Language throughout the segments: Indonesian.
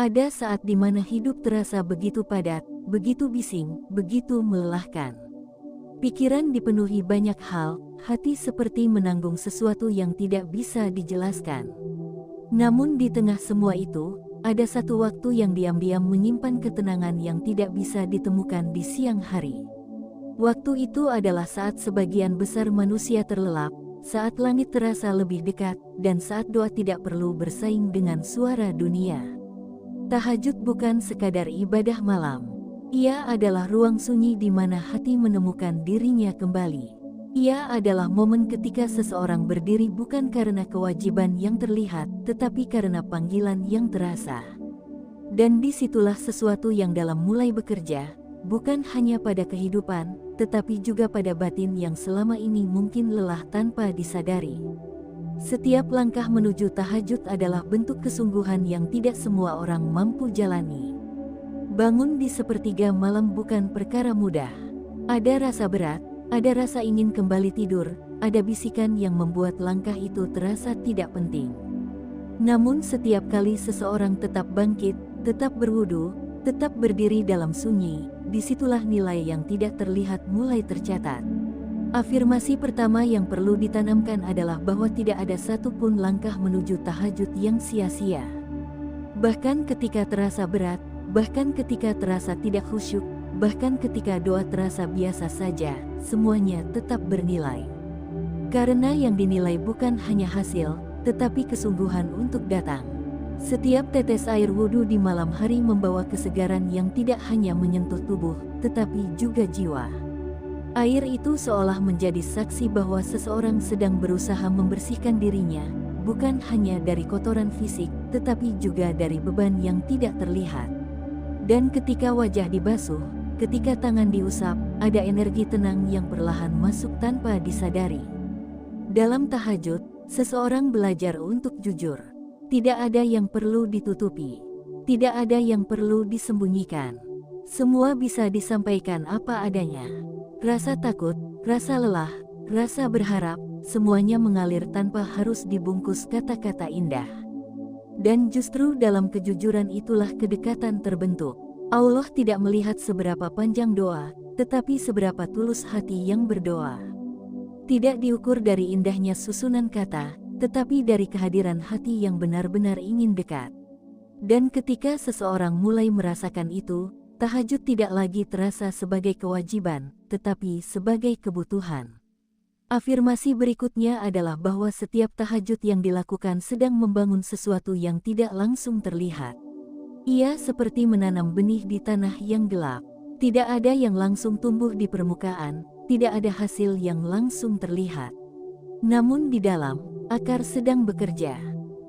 Ada saat di mana hidup terasa begitu padat, begitu bising, begitu melelahkan. Pikiran dipenuhi banyak hal, hati seperti menanggung sesuatu yang tidak bisa dijelaskan. Namun di tengah semua itu, ada satu waktu yang diam-diam menyimpan ketenangan yang tidak bisa ditemukan di siang hari. Waktu itu adalah saat sebagian besar manusia terlelap, saat langit terasa lebih dekat, dan saat doa tidak perlu bersaing dengan suara dunia. Tahajud bukan sekadar ibadah malam. Ia adalah ruang sunyi di mana hati menemukan dirinya kembali. Ia adalah momen ketika seseorang berdiri bukan karena kewajiban yang terlihat, tetapi karena panggilan yang terasa. Dan disitulah sesuatu yang dalam mulai bekerja, bukan hanya pada kehidupan, tetapi juga pada batin yang selama ini mungkin lelah tanpa disadari. Setiap langkah menuju tahajud adalah bentuk kesungguhan yang tidak semua orang mampu jalani. Bangun di sepertiga malam bukan perkara mudah. Ada rasa berat, ada rasa ingin kembali tidur, ada bisikan yang membuat langkah itu terasa tidak penting. Namun setiap kali seseorang tetap bangkit, tetap berwudu, tetap berdiri dalam sunyi, disitulah nilai yang tidak terlihat mulai tercatat. Afirmasi pertama yang perlu ditanamkan adalah bahwa tidak ada satupun langkah menuju tahajud yang sia-sia. Bahkan ketika terasa berat, bahkan ketika terasa tidak khusyuk, bahkan ketika doa terasa biasa saja, semuanya tetap bernilai. Karena yang dinilai bukan hanya hasil, tetapi kesungguhan untuk datang. Setiap tetes air wudhu di malam hari membawa kesegaran yang tidak hanya menyentuh tubuh, tetapi juga jiwa. Air itu seolah menjadi saksi bahwa seseorang sedang berusaha membersihkan dirinya, bukan hanya dari kotoran fisik, tetapi juga dari beban yang tidak terlihat. Dan ketika wajah dibasuh, ketika tangan diusap, ada energi tenang yang perlahan masuk tanpa disadari. Dalam tahajud, seseorang belajar untuk jujur. Tidak ada yang perlu ditutupi. Tidak ada yang perlu disembunyikan. Semua bisa disampaikan apa adanya. Rasa takut, rasa lelah, rasa berharap, semuanya mengalir tanpa harus dibungkus kata-kata indah. Dan justru dalam kejujuran itulah kedekatan terbentuk. Allah tidak melihat seberapa panjang doa, tetapi seberapa tulus hati yang berdoa. Tidak diukur dari indahnya susunan kata, tetapi dari kehadiran hati yang benar-benar ingin dekat. Dan ketika seseorang mulai merasakan itu, tahajud tidak lagi terasa sebagai kewajiban, tetapi sebagai kebutuhan. Afirmasi berikutnya adalah bahwa setiap tahajud yang dilakukan sedang membangun sesuatu yang tidak langsung terlihat. Ia seperti menanam benih di tanah yang gelap. Tidak ada yang langsung tumbuh di permukaan, tidak ada hasil yang langsung terlihat. Namun di dalam, akar sedang bekerja.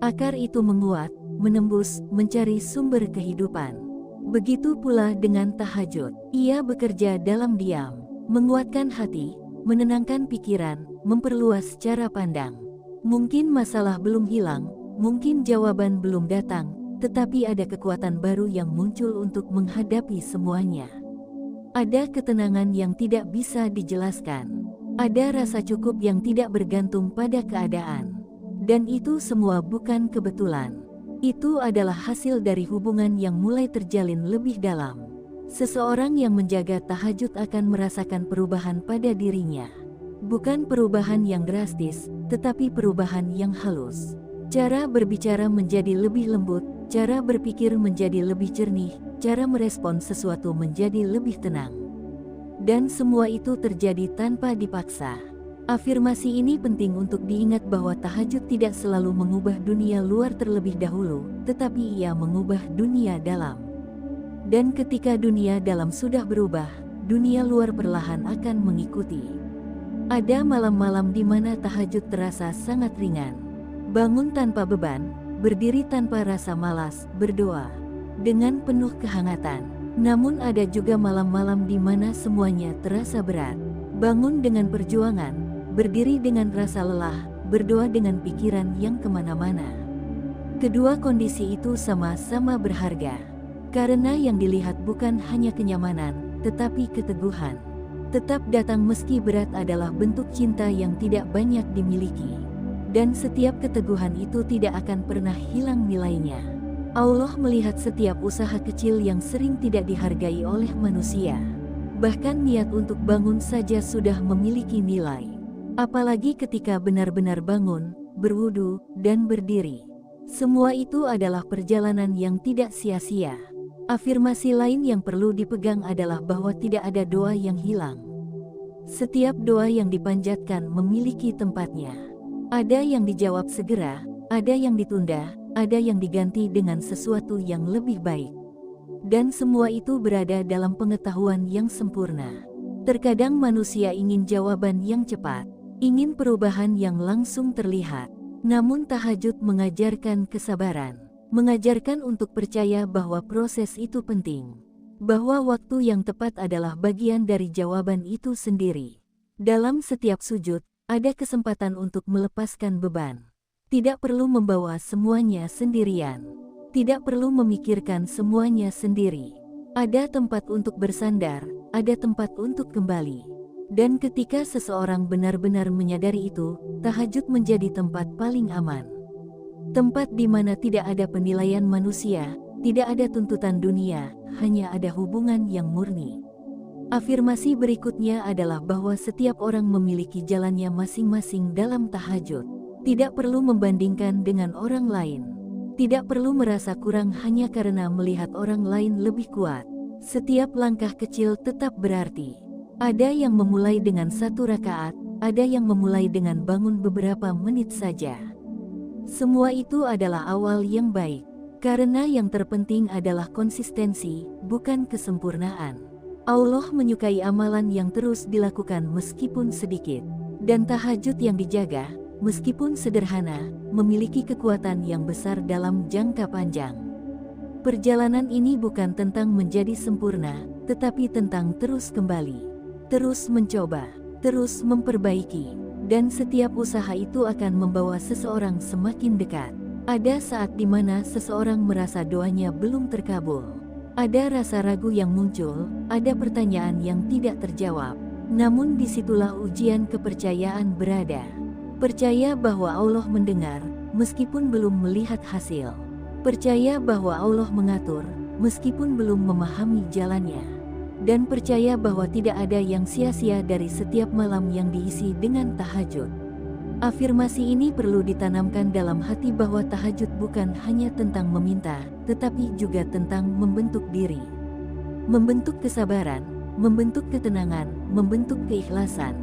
Akar itu menguat, menembus, mencari sumber kehidupan. Begitu pula dengan tahajud. Ia bekerja dalam diam, menguatkan hati, menenangkan pikiran, memperluas cara pandang. Mungkin masalah belum hilang, mungkin jawaban belum datang, tetapi ada kekuatan baru yang muncul untuk menghadapi semuanya. Ada ketenangan yang tidak bisa dijelaskan. Ada rasa cukup yang tidak bergantung pada keadaan. Dan itu semua bukan kebetulan. Itu adalah hasil dari hubungan yang mulai terjalin lebih dalam. Seseorang yang menjaga tahajud akan merasakan perubahan pada dirinya. Bukan perubahan yang drastis, tetapi perubahan yang halus. Cara berbicara menjadi lebih lembut, cara berpikir menjadi lebih jernih, cara merespon sesuatu menjadi lebih tenang. Dan semua itu terjadi tanpa dipaksa. Afirmasi ini penting untuk diingat bahwa tahajud tidak selalu mengubah dunia luar terlebih dahulu, tetapi ia mengubah dunia dalam. Dan ketika dunia dalam sudah berubah, dunia luar perlahan akan mengikuti. Ada malam-malam di mana tahajud terasa sangat ringan. Bangun tanpa beban, berdiri tanpa rasa malas, berdoa dengan penuh kehangatan. Namun ada juga malam-malam di mana semuanya terasa berat. Bangun dengan perjuangan, berdiri dengan rasa lelah, berdoa dengan pikiran yang kemana-mana. Kedua kondisi itu sama-sama berharga. Karena yang dilihat bukan hanya kenyamanan, tetapi keteguhan. Tetap datang meski berat adalah bentuk cinta yang tidak banyak dimiliki. Dan setiap keteguhan itu tidak akan pernah hilang nilainya. Allah melihat setiap usaha kecil yang sering tidak dihargai oleh manusia. Bahkan niat untuk bangun saja sudah memiliki nilai. Apalagi ketika benar-benar bangun, berwudu, dan berdiri. Semua itu adalah perjalanan yang tidak sia-sia. Afirmasi lain yang perlu dipegang adalah bahwa tidak ada doa yang hilang. Setiap doa yang dipanjatkan memiliki tempatnya. Ada yang dijawab segera, ada yang ditunda, ada yang diganti dengan sesuatu yang lebih baik. Dan semua itu berada dalam pengetahuan yang sempurna. Terkadang manusia ingin jawaban yang cepat, ingin perubahan yang langsung terlihat. Namun tahajud mengajarkan kesabaran, mengajarkan untuk percaya bahwa proses itu penting. Bahwa waktu yang tepat adalah bagian dari jawaban itu sendiri. Dalam setiap sujud, ada kesempatan untuk melepaskan beban. Tidak perlu membawa semuanya sendirian. Tidak perlu memikirkan semuanya sendiri. Ada tempat untuk bersandar, ada tempat untuk kembali. Dan ketika seseorang benar-benar menyadari itu, tahajud menjadi tempat paling aman. Tempat di mana tidak ada penilaian manusia, tidak ada tuntutan dunia, hanya ada hubungan yang murni. Afirmasi berikutnya adalah bahwa setiap orang memiliki jalannya masing-masing dalam tahajud. Tidak perlu membandingkan dengan orang lain. Tidak perlu merasa kurang hanya karena melihat orang lain lebih kuat. Setiap langkah kecil tetap berarti. Ada yang memulai dengan 1 rakaat, ada yang memulai dengan bangun beberapa menit saja. Semua itu adalah awal yang baik. Karena yang terpenting adalah konsistensi, bukan kesempurnaan. Allah menyukai amalan yang terus dilakukan meskipun sedikit. Dan tahajud yang dijaga, meskipun sederhana, memiliki kekuatan yang besar dalam jangka panjang. Perjalanan ini bukan tentang menjadi sempurna, tetapi tentang terus kembali, terus mencoba, terus memperbaiki, dan setiap usaha itu akan membawa seseorang semakin dekat. Ada saat di mana seseorang merasa doanya belum terkabul. Ada rasa ragu yang muncul, ada pertanyaan yang tidak terjawab. Namun disitulah ujian kepercayaan berada. Percaya bahwa Allah mendengar, meskipun belum melihat hasil. Percaya bahwa Allah mengatur, meskipun belum memahami jalannya. Dan percaya bahwa tidak ada yang sia-sia dari setiap malam yang diisi dengan tahajud. Afirmasi ini perlu ditanamkan dalam hati bahwa tahajud bukan hanya tentang meminta, tetapi juga tentang membentuk diri. Membentuk kesabaran, membentuk ketenangan, membentuk keikhlasan.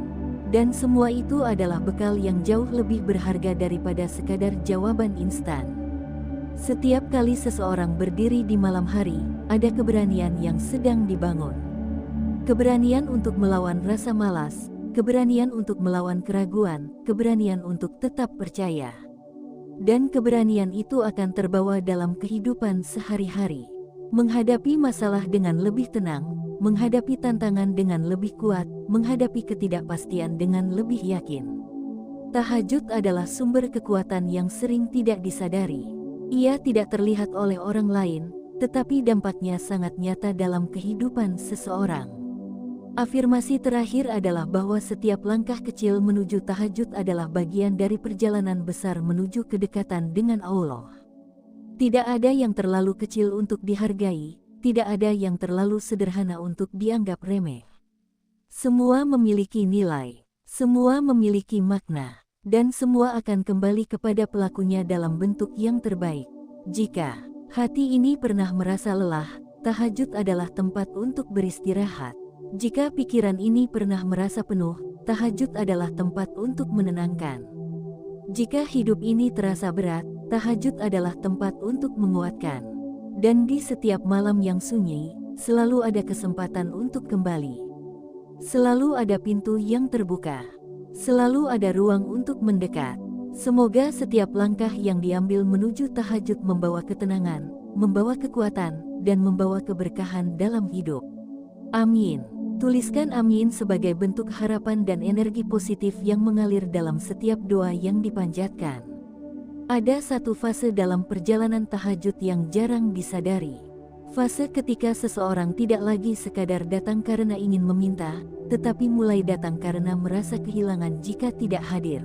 Dan semua itu adalah bekal yang jauh lebih berharga daripada sekadar jawaban instan. Setiap kali seseorang berdiri di malam hari, ada keberanian yang sedang dibangun. Keberanian untuk melawan rasa malas, keberanian untuk melawan keraguan, keberanian untuk tetap percaya. Dan keberanian itu akan terbawa dalam kehidupan sehari-hari. Menghadapi masalah dengan lebih tenang, menghadapi tantangan dengan lebih kuat, menghadapi ketidakpastian dengan lebih yakin. Tahajud adalah sumber kekuatan yang sering tidak disadari. Ia tidak terlihat oleh orang lain, tetapi dampaknya sangat nyata dalam kehidupan seseorang. Afirmasi terakhir adalah bahwa setiap langkah kecil menuju tahajud adalah bagian dari perjalanan besar menuju kedekatan dengan Allah. Tidak ada yang terlalu kecil untuk dihargai, tidak ada yang terlalu sederhana untuk dianggap remeh. Semua memiliki nilai, semua memiliki makna, dan semua akan kembali kepada pelakunya dalam bentuk yang terbaik. Jika hati ini pernah merasa lelah, tahajud adalah tempat untuk beristirahat. Jika pikiran ini pernah merasa penuh, tahajud adalah tempat untuk menenangkan. Jika hidup ini terasa berat, tahajud adalah tempat untuk menguatkan. Dan di setiap malam yang sunyi, selalu ada kesempatan untuk kembali. Selalu ada pintu yang terbuka. Selalu ada ruang untuk mendekat. Semoga setiap langkah yang diambil menuju tahajud membawa ketenangan, membawa kekuatan, dan membawa keberkahan dalam hidup. Amin. Tuliskan amin sebagai bentuk harapan dan energi positif yang mengalir dalam setiap doa yang dipanjatkan. Ada satu fase dalam perjalanan tahajud yang jarang disadari. Fase ketika seseorang tidak lagi sekadar datang karena ingin meminta, tetapi mulai datang karena merasa kehilangan jika tidak hadir.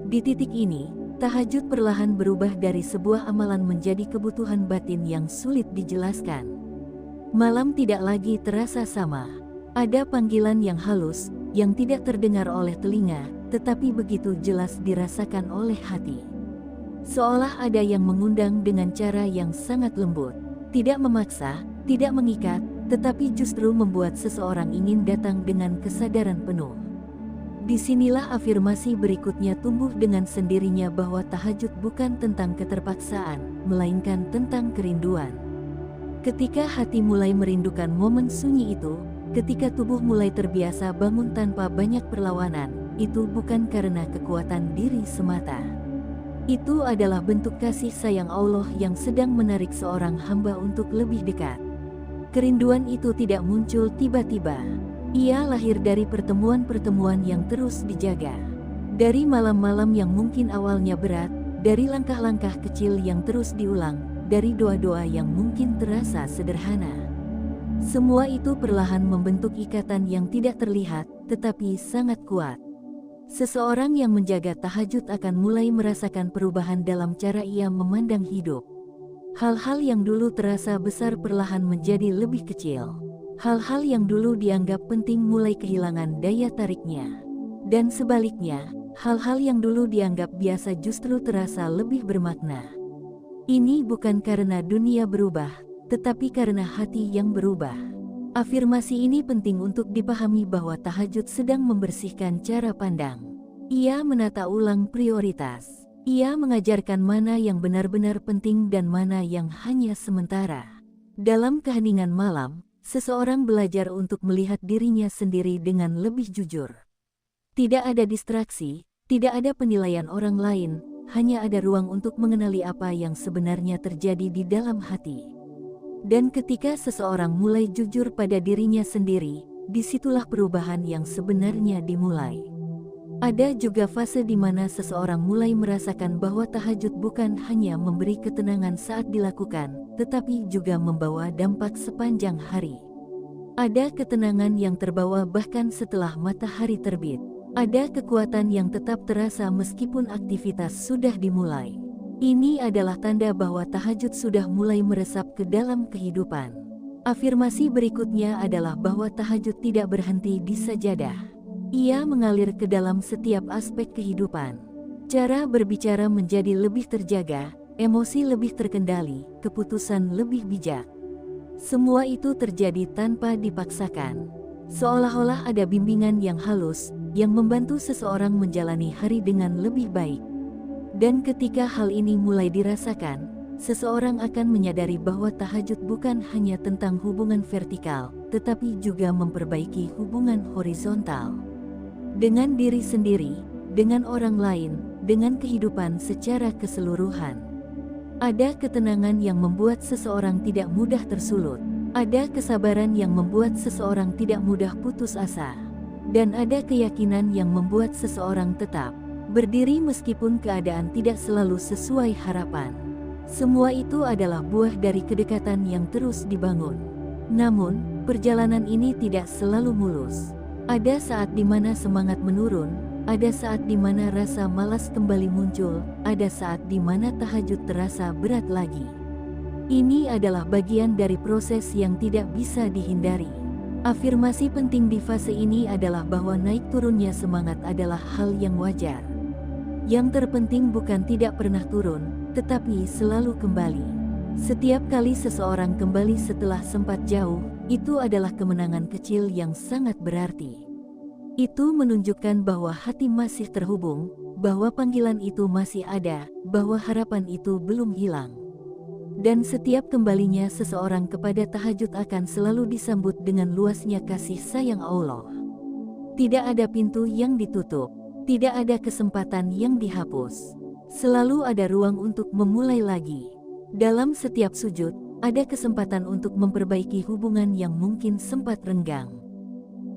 Di titik ini, Tahajud perlahan berubah dari sebuah amalan menjadi kebutuhan batin yang sulit dijelaskan. Malam tidak lagi terasa sama. Ada panggilan yang halus, yang tidak terdengar oleh telinga, tetapi begitu jelas dirasakan oleh hati. Seolah ada yang mengundang dengan cara yang sangat lembut. Tidak memaksa, tidak mengikat, tetapi justru membuat seseorang ingin datang dengan kesadaran penuh. Disinilah afirmasi berikutnya tumbuh dengan sendirinya bahwa tahajud bukan tentang keterpaksaan, melainkan tentang kerinduan. Ketika hati mulai merindukan momen sunyi itu, ketika tubuh mulai terbiasa bangun tanpa banyak perlawanan, itu bukan karena kekuatan diri semata. Itu adalah bentuk kasih sayang Allah yang sedang menarik seorang hamba untuk lebih dekat. Kerinduan itu tidak muncul tiba-tiba. Ia lahir dari pertemuan-pertemuan yang terus dijaga. Dari malam-malam yang mungkin awalnya berat, dari langkah-langkah kecil yang terus diulang, dari doa-doa yang mungkin terasa sederhana. Semua itu perlahan membentuk ikatan yang tidak terlihat, tetapi sangat kuat. Seseorang yang menjaga tahajud akan mulai merasakan perubahan dalam cara ia memandang hidup. Hal-hal yang dulu terasa besar perlahan menjadi lebih kecil. Hal-hal yang dulu dianggap penting mulai kehilangan daya tariknya. Dan sebaliknya, hal-hal yang dulu dianggap biasa justru terasa lebih bermakna. Ini bukan karena dunia berubah, tetapi karena hati yang berubah. Afirmasi ini penting untuk dipahami bahwa tahajud sedang membersihkan cara pandang. Ia menata ulang prioritas. Ia mengajarkan mana yang benar-benar penting dan mana yang hanya sementara. Dalam keheningan malam, seseorang belajar untuk melihat dirinya sendiri dengan lebih jujur. Tidak ada distraksi, tidak ada penilaian orang lain, hanya ada ruang untuk mengenali apa yang sebenarnya terjadi di dalam hati. Dan ketika seseorang mulai jujur pada dirinya sendiri, disitulah perubahan yang sebenarnya dimulai. Ada juga fase di mana seseorang mulai merasakan bahwa tahajud bukan hanya memberi ketenangan saat dilakukan, tetapi juga membawa dampak sepanjang hari. Ada ketenangan yang terbawa bahkan setelah matahari terbit. Ada kekuatan yang tetap terasa meskipun aktivitas sudah dimulai. Ini adalah tanda bahwa tahajud sudah mulai meresap ke dalam kehidupan. Afirmasi berikutnya adalah bahwa tahajud tidak berhenti di sajadah. Ia mengalir ke dalam setiap aspek kehidupan. Cara berbicara menjadi lebih terjaga, emosi lebih terkendali, keputusan lebih bijak. Semua itu terjadi tanpa dipaksakan. Seolah-olah ada bimbingan yang halus, yang membantu seseorang menjalani hari dengan lebih baik. Dan ketika hal ini mulai dirasakan, seseorang akan menyadari bahwa tahajud bukan hanya tentang hubungan vertikal, tetapi juga memperbaiki hubungan horizontal. Dengan diri sendiri, dengan orang lain, dengan kehidupan secara keseluruhan. Ada ketenangan yang membuat seseorang tidak mudah tersulut. Ada kesabaran yang membuat seseorang tidak mudah putus asa. Dan ada keyakinan yang membuat seseorang tetap berdiri meskipun keadaan tidak selalu sesuai harapan. Semua itu adalah buah dari kedekatan yang terus dibangun. Namun, perjalanan ini tidak selalu mulus. Ada saat di mana semangat menurun, ada saat di mana rasa malas kembali muncul, ada saat di mana tahajud terasa berat lagi. Ini adalah bagian dari proses yang tidak bisa dihindari. Afirmasi penting di fase ini adalah bahwa naik turunnya semangat adalah hal yang wajar. Yang terpenting bukan tidak pernah turun, tetapi selalu kembali. Setiap kali seseorang kembali setelah sempat jauh, itu adalah kemenangan kecil yang sangat berarti. Itu menunjukkan bahwa hati masih terhubung, bahwa panggilan itu masih ada, bahwa harapan itu belum hilang. Dan setiap kembalinya seseorang kepada tahajud akan selalu disambut dengan luasnya kasih sayang Allah. Tidak ada pintu yang ditutup, tidak ada kesempatan yang dihapus. Selalu ada ruang untuk memulai lagi. Dalam setiap sujud, ada kesempatan untuk memperbaiki hubungan yang mungkin sempat renggang.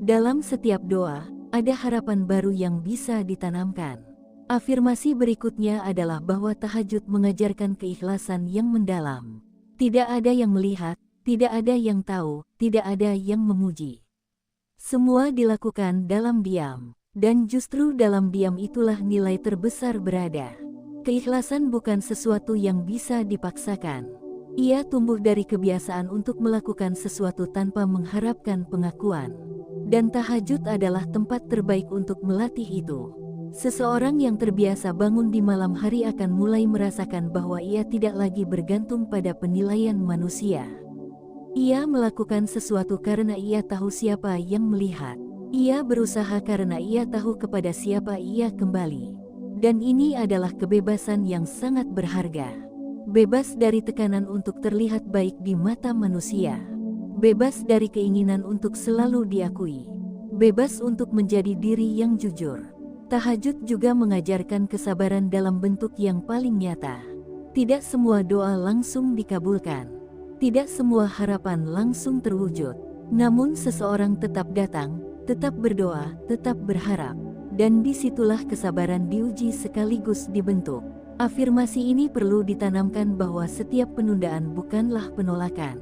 Dalam setiap doa, ada harapan baru yang bisa ditanamkan. Afirmasi berikutnya adalah bahwa tahajud mengajarkan keikhlasan yang mendalam. Tidak ada yang melihat, tidak ada yang tahu, tidak ada yang memuji. Semua dilakukan dalam diam, dan justru dalam diam itulah nilai terbesar berada. Keikhlasan bukan sesuatu yang bisa dipaksakan. Ia tumbuh dari kebiasaan untuk melakukan sesuatu tanpa mengharapkan pengakuan. Dan tahajud adalah tempat terbaik untuk melatih itu. Seseorang yang terbiasa bangun di malam hari akan mulai merasakan bahwa ia tidak lagi bergantung pada penilaian manusia. Ia melakukan sesuatu karena ia tahu siapa yang melihat. Ia berusaha karena ia tahu kepada siapa ia kembali. Dan ini adalah kebebasan yang sangat berharga. Bebas dari tekanan untuk terlihat baik di mata manusia. Bebas dari keinginan untuk selalu diakui. Bebas untuk menjadi diri yang jujur. Tahajud juga mengajarkan kesabaran dalam bentuk yang paling nyata. Tidak semua doa langsung dikabulkan. Tidak semua harapan langsung terwujud. Namun seseorang tetap datang, tetap berdoa, tetap berharap. Dan disitulah kesabaran diuji sekaligus dibentuk. Afirmasi ini perlu ditanamkan bahwa setiap penundaan bukanlah penolakan.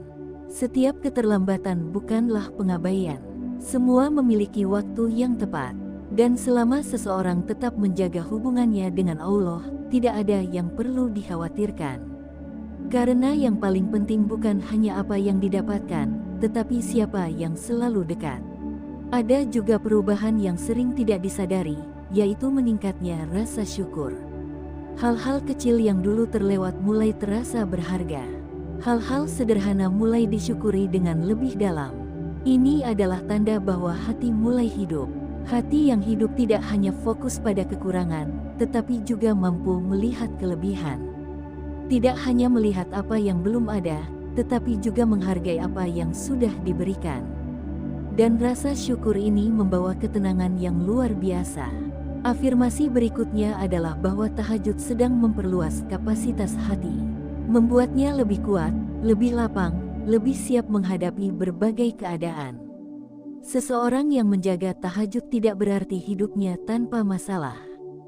Setiap keterlambatan bukanlah pengabaian. Semua memiliki waktu yang tepat. Dan selama seseorang tetap menjaga hubungannya dengan Allah, tidak ada yang perlu dikhawatirkan. Karena yang paling penting bukan hanya apa yang didapatkan, tetapi siapa yang selalu dekat. Ada juga perubahan yang sering tidak disadari, yaitu meningkatnya rasa syukur. Hal-hal kecil yang dulu terlewat mulai terasa berharga. Hal-hal sederhana mulai disyukuri dengan lebih dalam. Ini adalah tanda bahwa hati mulai hidup. Hati yang hidup tidak hanya fokus pada kekurangan, tetapi juga mampu melihat kelebihan. Tidak hanya melihat apa yang belum ada, tetapi juga menghargai apa yang sudah diberikan. Dan rasa syukur ini membawa ketenangan yang luar biasa. Afirmasi berikutnya adalah bahwa tahajud sedang memperluas kapasitas hati. Membuatnya lebih kuat, lebih lapang, lebih siap menghadapi berbagai keadaan. Seseorang yang menjaga tahajud tidak berarti hidupnya tanpa masalah.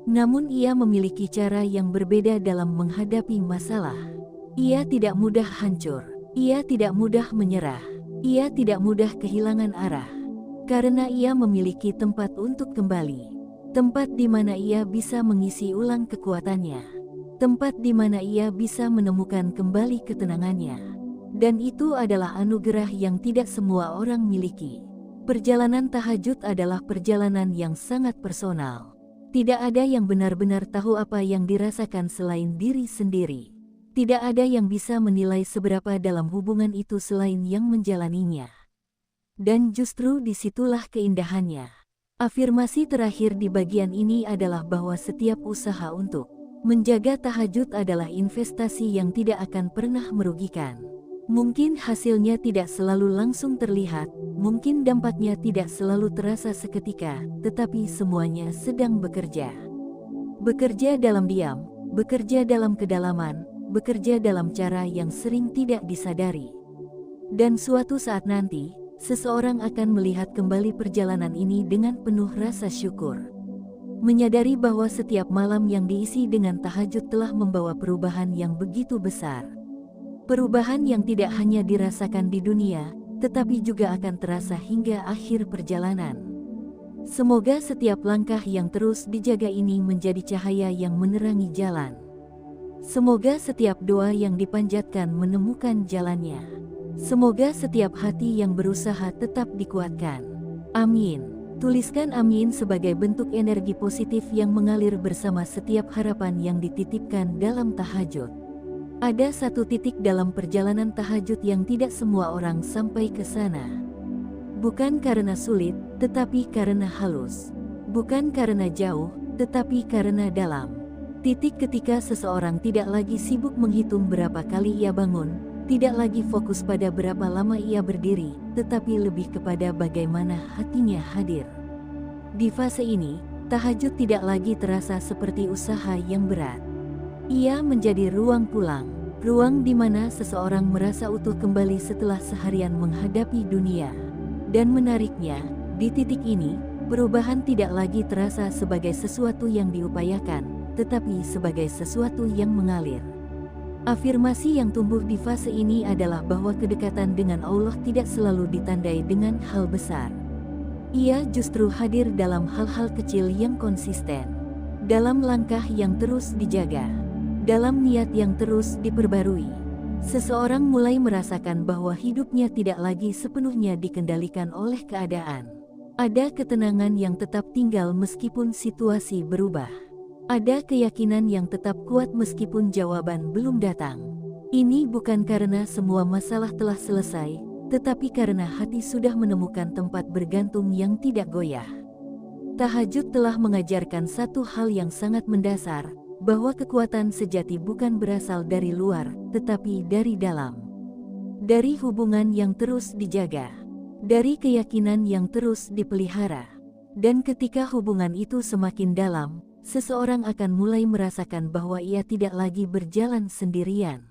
Namun ia memiliki cara yang berbeda dalam menghadapi masalah. Ia tidak mudah hancur. Ia tidak mudah menyerah. Ia tidak mudah kehilangan arah. Karena ia memiliki tempat untuk kembali. Tempat di mana ia bisa mengisi ulang kekuatannya. Tempat di mana ia bisa menemukan kembali ketenangannya. Dan itu adalah anugerah yang tidak semua orang miliki. Perjalanan tahajud adalah perjalanan yang sangat personal. Tidak ada yang benar-benar tahu apa yang dirasakan selain diri sendiri. Tidak ada yang bisa menilai seberapa dalam hubungan itu selain yang menjalaninya. Dan justru disitulah keindahannya. Afirmasi terakhir di bagian ini adalah bahwa setiap usaha untuk menjaga tahajud adalah investasi yang tidak akan pernah merugikan. Mungkin hasilnya tidak selalu langsung terlihat, mungkin dampaknya tidak selalu terasa seketika, tetapi semuanya sedang bekerja. Bekerja dalam diam, bekerja dalam kedalaman, bekerja dalam cara yang sering tidak disadari. Dan suatu saat nanti, seseorang akan melihat kembali perjalanan ini dengan penuh rasa syukur. Menyadari bahwa setiap malam yang diisi dengan tahajud telah membawa perubahan yang begitu besar. Perubahan yang tidak hanya dirasakan di dunia, tetapi juga akan terasa hingga akhir perjalanan. Semoga setiap langkah yang terus dijaga ini menjadi cahaya yang menerangi jalan. Semoga setiap doa yang dipanjatkan menemukan jalannya. Semoga setiap hati yang berusaha tetap dikuatkan. Amin. Tuliskan amin sebagai bentuk energi positif yang mengalir bersama setiap harapan yang dititipkan dalam tahajud. Ada satu titik dalam perjalanan tahajud yang tidak semua orang sampai ke sana. Bukan karena sulit, tetapi karena halus. Bukan karena jauh, tetapi karena dalam. Titik ketika seseorang tidak lagi sibuk menghitung berapa kali ia bangun, tidak lagi fokus pada berapa lama ia berdiri, tetapi lebih kepada bagaimana hatinya hadir. Di fase ini, tahajud tidak lagi terasa seperti usaha yang berat. Ia menjadi ruang pulang, ruang di mana seseorang merasa utuh kembali setelah seharian menghadapi dunia. Dan menariknya, di titik ini, perubahan tidak lagi terasa sebagai sesuatu yang diupayakan, tetapi sebagai sesuatu yang mengalir. Afirmasi yang tumbuh di fase ini adalah bahwa kedekatan dengan Allah tidak selalu ditandai dengan hal besar. Ia justru hadir dalam hal-hal kecil yang konsisten. dalam langkah yang terus dijaga, dalam niat yang terus diperbarui. Seseorang mulai merasakan bahwa hidupnya tidak lagi sepenuhnya dikendalikan oleh keadaan. Ada ketenangan yang tetap tinggal meskipun situasi berubah. Ada keyakinan yang tetap kuat meskipun jawaban belum datang. Ini bukan karena semua masalah telah selesai, tetapi karena hati sudah menemukan tempat bergantung yang tidak goyah. Tahajud telah mengajarkan satu hal yang sangat mendasar, bahwa kekuatan sejati bukan berasal dari luar, tetapi dari dalam. Dari hubungan yang terus dijaga, dari keyakinan yang terus dipelihara. Dan ketika hubungan itu semakin dalam, seseorang akan mulai merasakan bahwa ia tidak lagi berjalan sendirian.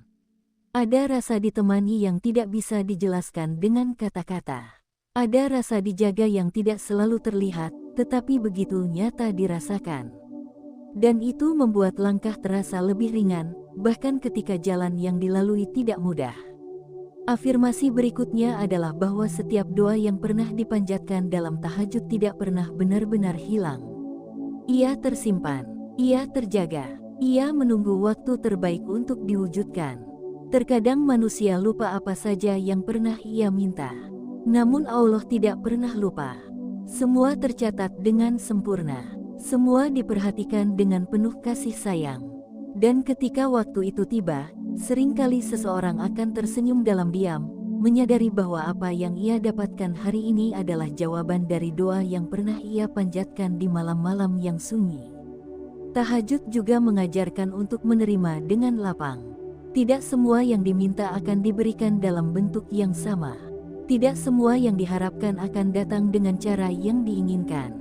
Ada rasa ditemani yang tidak bisa dijelaskan dengan kata-kata. Ada rasa dijaga yang tidak selalu terlihat, tetapi begitu nyata dirasakan. Dan itu membuat langkah terasa lebih ringan, bahkan ketika jalan yang dilalui tidak mudah. Afirmasi berikutnya adalah bahwa setiap doa yang pernah dipanjatkan dalam tahajud tidak pernah benar-benar hilang. Ia tersimpan, ia terjaga, ia menunggu waktu terbaik untuk diwujudkan. Terkadang manusia lupa apa saja yang pernah ia minta. Namun Allah tidak pernah lupa. Semua tercatat dengan sempurna. Semua diperhatikan dengan penuh kasih sayang. Dan ketika waktu itu tiba, seringkali seseorang akan tersenyum dalam diam, menyadari bahwa apa yang ia dapatkan hari ini adalah jawaban dari doa yang pernah ia panjatkan di malam-malam yang sunyi. Tahajud juga mengajarkan untuk menerima dengan lapang. Tidak semua yang diminta akan diberikan dalam bentuk yang sama. Tidak semua yang diharapkan akan datang dengan cara yang diinginkan.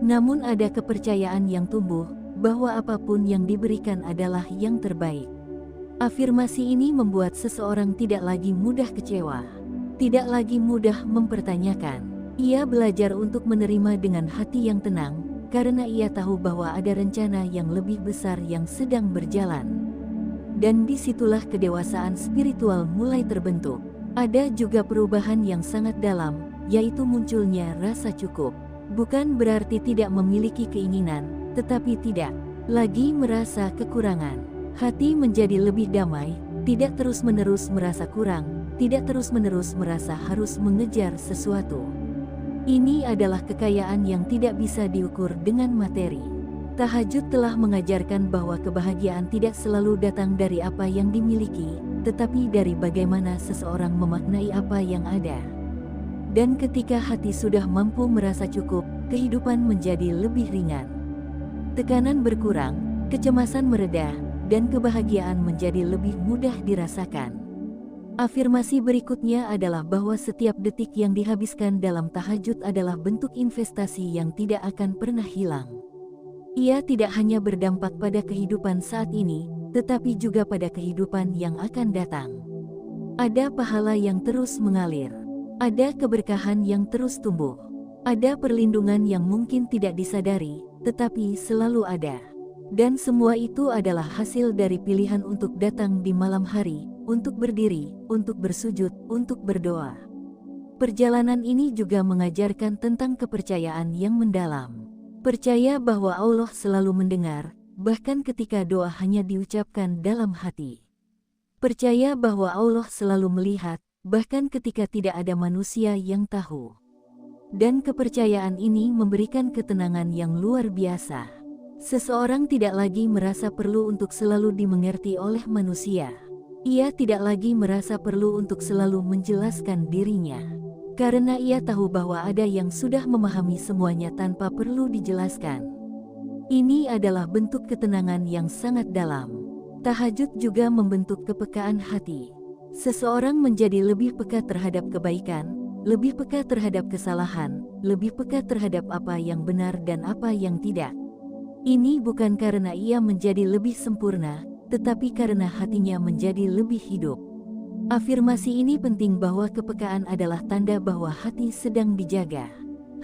Namun ada kepercayaan yang tumbuh, bahwa apapun yang diberikan adalah yang terbaik. Afirmasi ini membuat seseorang tidak lagi mudah kecewa, tidak lagi mudah mempertanyakan. Ia belajar untuk menerima dengan hati yang tenang, karena ia tahu bahwa ada rencana yang lebih besar yang sedang berjalan. Dan disitulah kedewasaan spiritual mulai terbentuk. Ada juga perubahan yang sangat dalam, yaitu munculnya rasa cukup. Bukan berarti tidak memiliki keinginan, tetapi tidak lagi merasa kekurangan. Hati menjadi lebih damai, tidak terus-menerus merasa kurang, tidak terus-menerus merasa harus mengejar sesuatu. Ini adalah kekayaan yang tidak bisa diukur dengan materi. Tahajud telah mengajarkan bahwa kebahagiaan tidak selalu datang dari apa yang dimiliki, tetapi dari bagaimana seseorang memaknai apa yang ada. Dan ketika hati sudah mampu merasa cukup, kehidupan menjadi lebih ringan. Tekanan berkurang, kecemasan mereda, dan kebahagiaan menjadi lebih mudah dirasakan. Afirmasi berikutnya adalah bahwa setiap detik yang dihabiskan dalam tahajud adalah bentuk investasi yang tidak akan pernah hilang. Ia tidak hanya berdampak pada kehidupan saat ini, tetapi juga pada kehidupan yang akan datang. Ada pahala yang terus mengalir. Ada keberkahan yang terus tumbuh. Ada perlindungan yang mungkin tidak disadari, tetapi selalu ada. Dan semua itu adalah hasil dari pilihan untuk datang di malam hari, untuk berdiri, untuk bersujud, untuk berdoa. Perjalanan ini juga mengajarkan tentang kepercayaan yang mendalam. Percaya bahwa Allah selalu mendengar, bahkan ketika doa hanya diucapkan dalam hati. Percaya bahwa Allah selalu melihat, bahkan ketika tidak ada manusia yang tahu. Dan kepercayaan ini memberikan ketenangan yang luar biasa. Seseorang tidak lagi merasa perlu untuk selalu dimengerti oleh manusia. Ia tidak lagi merasa perlu untuk selalu menjelaskan dirinya. Karena ia tahu bahwa ada yang sudah memahami semuanya tanpa perlu dijelaskan. Ini adalah bentuk ketenangan yang sangat dalam. Tahajud juga membentuk kepekaan hati. Seseorang menjadi lebih peka terhadap kebaikan, lebih peka terhadap kesalahan, lebih peka terhadap apa yang benar dan apa yang tidak. Ini bukan karena ia menjadi lebih sempurna, tetapi karena hatinya menjadi lebih hidup. Afirmasi ini penting bahwa kepekaan adalah tanda bahwa hati sedang dijaga.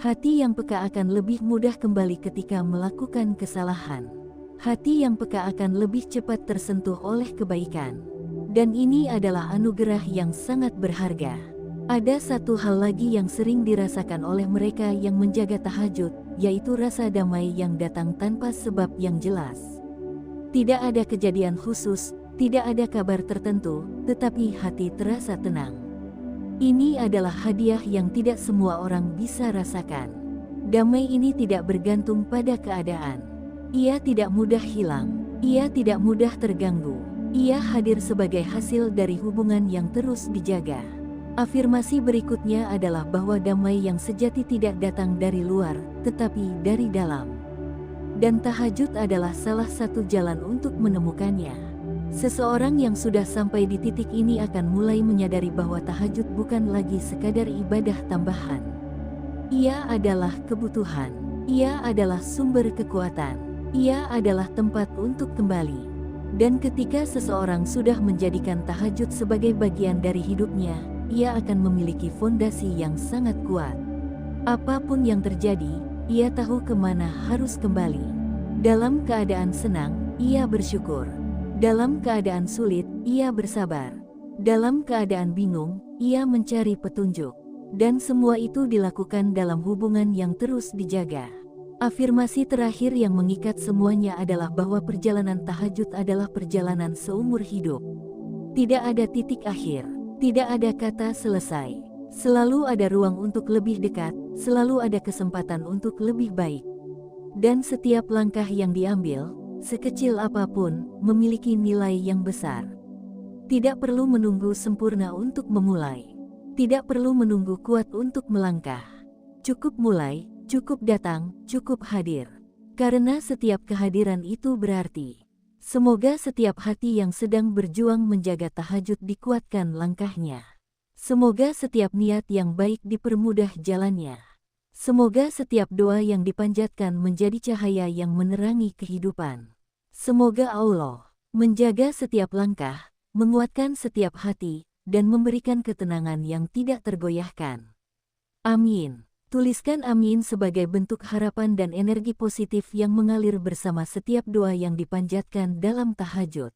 Hati yang peka akan lebih mudah kembali ketika melakukan kesalahan. Hati yang peka akan lebih cepat tersentuh oleh kebaikan. Dan ini adalah anugerah yang sangat berharga. Ada satu hal lagi yang sering dirasakan oleh mereka yang menjaga tahajud, yaitu rasa damai yang datang tanpa sebab yang jelas. Tidak ada kejadian khusus, tidak ada kabar tertentu, tetapi hati terasa tenang. Ini adalah hadiah yang tidak semua orang bisa rasakan. Damai ini tidak bergantung pada keadaan. Ia tidak mudah hilang, ia tidak mudah terganggu. Ia hadir sebagai hasil dari hubungan yang terus dijaga. Afirmasi berikutnya adalah bahwa damai yang sejati tidak datang dari luar, tetapi dari dalam. Dan tahajud adalah salah satu jalan untuk menemukannya. Seseorang yang sudah sampai di titik ini akan mulai menyadari bahwa tahajud bukan lagi sekadar ibadah tambahan. Ia adalah kebutuhan. Ia adalah sumber kekuatan. Ia adalah tempat untuk kembali. Dan ketika seseorang sudah menjadikan tahajud sebagai bagian dari hidupnya, ia akan memiliki fondasi yang sangat kuat. Apapun yang terjadi, ia tahu kemana harus kembali. Dalam keadaan senang, ia bersyukur. Dalam keadaan sulit, ia bersabar. Dalam keadaan bingung, ia mencari petunjuk. Dan semua itu dilakukan dalam hubungan yang terus dijaga. Afirmasi terakhir yang mengikat semuanya adalah bahwa perjalanan tahajud adalah perjalanan seumur hidup. Tidak ada titik akhir. Tidak ada kata selesai. Selalu ada ruang untuk lebih dekat, selalu ada kesempatan untuk lebih baik. Dan setiap langkah yang diambil, sekecil apapun, memiliki nilai yang besar. Tidak perlu menunggu sempurna untuk memulai. Tidak perlu menunggu kuat untuk melangkah. Cukup mulai, cukup datang, cukup hadir. Karena setiap kehadiran itu berarti. Semoga setiap hati yang sedang berjuang menjaga tahajud dikuatkan langkahnya. Semoga setiap niat yang baik dipermudah jalannya. Semoga setiap doa yang dipanjatkan menjadi cahaya yang menerangi kehidupan. Semoga Allah menjaga setiap langkah, menguatkan setiap hati, dan memberikan ketenangan yang tidak tergoyahkan. Amin. Tuliskan amin sebagai bentuk harapan dan energi positif yang mengalir bersama setiap doa yang dipanjatkan dalam tahajud.